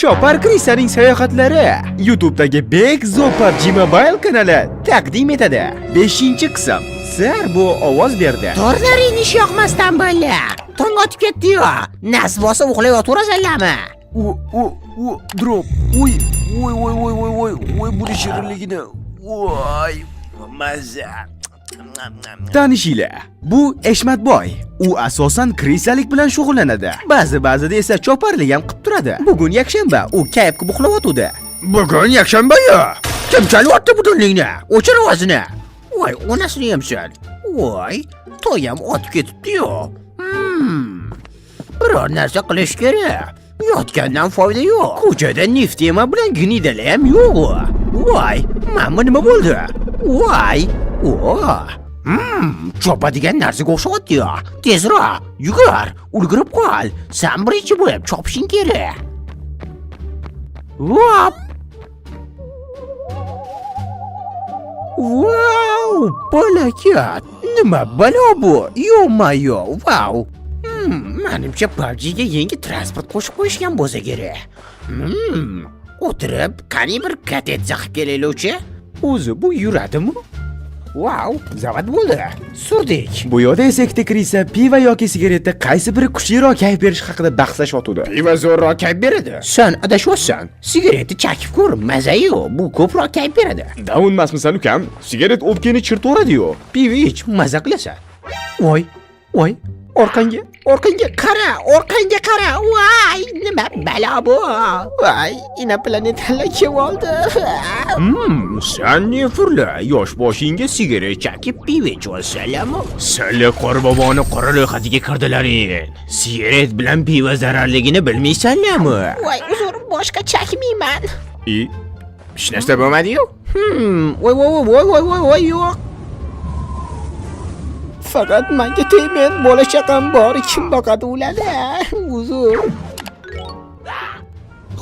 Chopar Krisaning sayohatlari YouTube'dagi Begzo PUBG Mobile kanali taqdim etadi. 5-qism. Sar bu ovoz berdi. Torlaring ish yoqmasdan bo'ldi. Tong otib ketdi-yu. Nas bosib uxlayotirasanlarmi? Drop. Voy, bu shirinligini. Voy, mazza. Tanishinglar, bu Eshmatboy. U asosan krisalik bilan shug'ullanadi. Ba'zida esa choparlik ham qilib turadi. Bugun yakshanba, u kayf qilib uxlayotdi. Bugun yakshanba-yu. Kim chalyapti butunlikni? O'chir ovozini. Voy, onasini yemsan. Voy, to'y ham otib ketibdi-yu. Biror narsa qilish kerak. Yotgandan foyda yo'q. Ko'chada Neftema bilan Gnidalar ham yo'q. Voy, mana nima bo'ldi? Voy. Chopadigan narsaga o'xshayapti-yu. Tezroq, yugur, ulgurib qol. Sen birinchi bo'lib chopishing kerak. Vop. Wow, balakat. Nima balo bu? Yo-mayo, wow. Menimcha PUBG'ga yangi transport qo'shib qo'yishgan bo'lsa kerak. O'tirib, qani bir katetza qilib kelaylikchi. O'zi bu yuradimi? Wow, zavod bo'ldi. Surdik. Bu yo'da esa ikkita krisa piva yoki sigaretda qaysi biri kuchliroq kayf berish haqida bahslashayotdi. Piva zo'rroq kayf beradi. Sen adashyapsan. Sigaretni chakib ko'r, maza-yu, bu ko'proq kayf beradi. Davunmasmisan ukam? Sigaret o'pkani chirtaveradi-yu. Piva ich, maza qilasan. Voy, orqangga qara, Voy, nima balo bu? Voy, inoplanetallar kelib oldi. Sen ne furla? Yosh boshingga sigaret chakib piva icholsanlarmi? Salla qorboboni qora ro'yxatiga kirdilaring. Sigaret bilan piva zararligini bilmaysanlarmi? Voy, uzr, boshqa chakmayman. Hech narsa bo'lmadi-yu? Voy, yo'q. Faqat menga tegmen, bola chaqam bor, kim boqadi ularni? Uzr.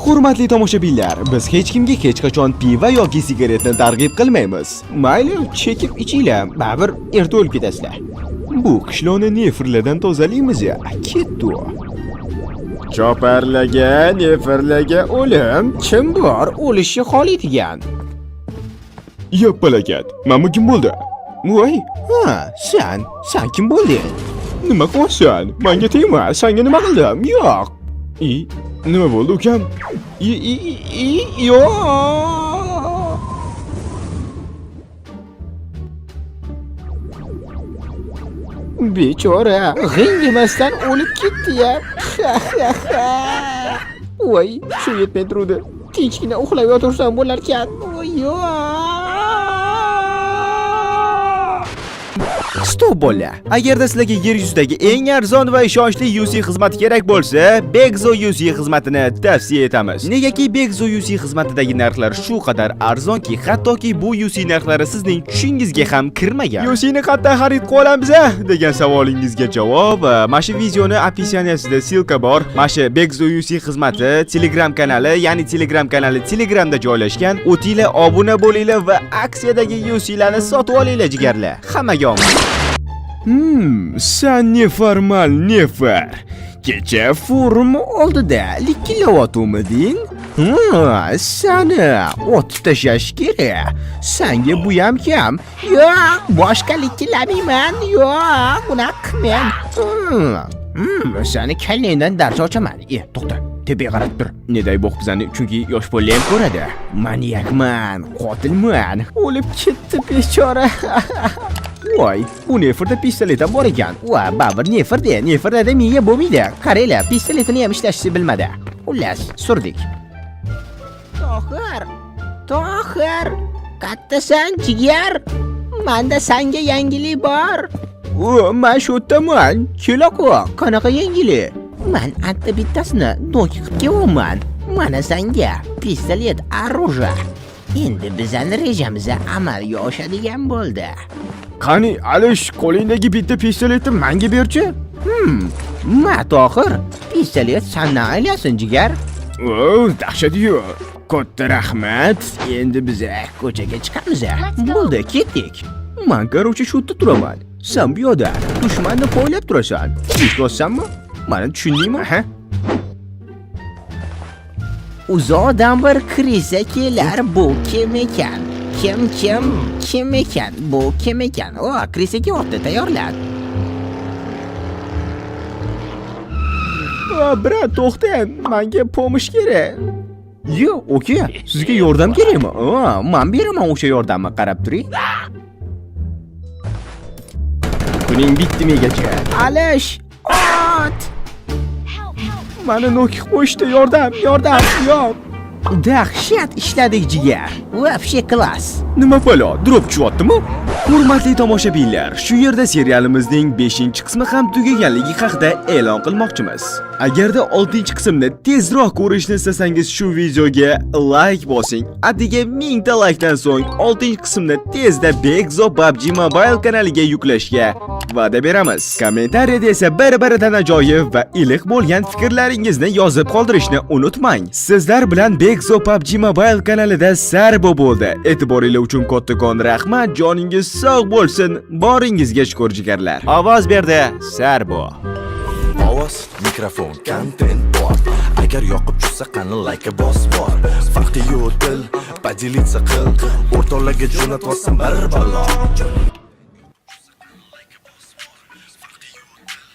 Hurmatli tomoshabinlar, biz hech kimga hech qachon piva yoki sigaretni targ'ib qilmaymiz. Mayli, chekib ichinglar, baribir erta o'lib ketasizlar. Bu qishloqni nefrlardan tozalaymiz-ya. Ketdi. Choparlarga, nefrlarga o'lim, kim bor, o'lishni xohlaydigan. Yo'q-balakat. Mana kim bo'ldi? Voy, sen kim bo'lding? Nima qilyapsan? Menga tegma, senga nima qildim? Yo'q. Nima bo'ldi ukam? Yo'q. Bechora, g'ingmasdan o'lib ketdi-ya. Voy, shu yetmay turdi. Tinchgina uxlab yotirsam bo'lar ekan. Yo'q. Stop bola. Agarda sizlarga yer yuzidagi eng arzon va ishonchli UC xizmati kerak bo'lsa, Begzo UC xizmatini tavsiya etamiz. Negaki Begzo UC xizmatidagi narxlar shu qadar arzonki, hattoki bu UC narxlari sizning tushingizga ham kirmagan. UC ni qanday xarid qila olamiz degan savolingizga javob mana shu videoni opisiyaniyasida silka bor. Mana shu Begzo UC xizmati Telegram kanali, ya'ni Telegram kanali Telegramda joylashgan. O'tinglar, obuna bo'linglar va aksiyadagi UC larni sotib olinglar jigarlar. Hammaga omad. Sen nefar. Kecha forum oldida likillayotmiding? Seni otib tashlash kerak. Senga bu ham kam. Yo'q, boshqa likillamayman. Yo'q, bunaqa men. Seni kallangdan dars ochaman. To'xta. Tepaga qarab tur. Neday bo'q bizani, chunki yosh bola ham ko'radi. Maniakman, qotilman. O'lib ketdi bechora. Voy, bu nefrda pistolet ham bor ekan. Va, baribir nefrda menga bo'lmaydi. Qaranglar, pistoletini ham ishlashni bilmadi. Xullas, surdik. Tohir, kattasan jigar. Menda senga yangilik bor. Men shu yerdaman. Kelaqo, qanaqa yangilik? Men anta bittasini do'ki qilib kelyapman. Mana senga pistolet оружие. Endi bizning rejamiz amalga oshadigan bo'ldi. Qani, Alish, qo'lingdagi bitta pistoletni menga berchi? Ma Tohir, pistolet sendan aylasin jigar. Dahshat-yu. Katta rahmat. Endi biz ko'chaga chiqamiz. Bo'ldi, ketdik. Men qarochi shu yerda turaman. Sen bu yoqda dushmanni poylab turasan. Eshitayapsanmi? Meni tushundingmi, ha? uzoqdan bir kirsa kelar, bu kim ekan? Kim ekan? Bu kim ekan? O, kirisaga o'tdi, tayyorlan. Brat, to'xtang, menga pomosh kerak. Yo, oka, sizga yordam kerakmi? Men beraman o'sha yordamni, qarab turing. Kuning bitdimigacha. Alish, ot! Meni nokib qo'yishdi, yordam, yo'q. Dahshat ishladik jigar. Вообще klass. Nima balo, drop tushyaptimi? Hurmatli tomoshabinlar, shu yerda serialimizning 5-qismi ham tugaganligi haqida e'lon qilmoqchimiz. Agarda 6-qismni tezroq ko'rishni istasangiz, shu videoga like bosing. Atigi 1000 ta likedan so'ng 6-qismni tezda Begzo PUBG Mobile kanaliga yuklashga va'da beramiz. Kommentariyada esa bir-biridan ajoyib va iliq bo'lgan fikrlaringizni yozib qoldirishni unutmang. Sizlar bilan Begzo PUBG Mobile kanalida sarbo bo'ldi. E'tiboringiz uchun kattakon rahmat, joningiz sog' bo'lsin, boringizga shukr jigarlar. Ovoz berdi Sarbo. Ovoz, mikrofon, kontent bor. Agar yoqib tushsa qani like bos bor. Farqi yo'q dil, поделиться qil. O'rtoqlarga jo'natvorsam bir balo.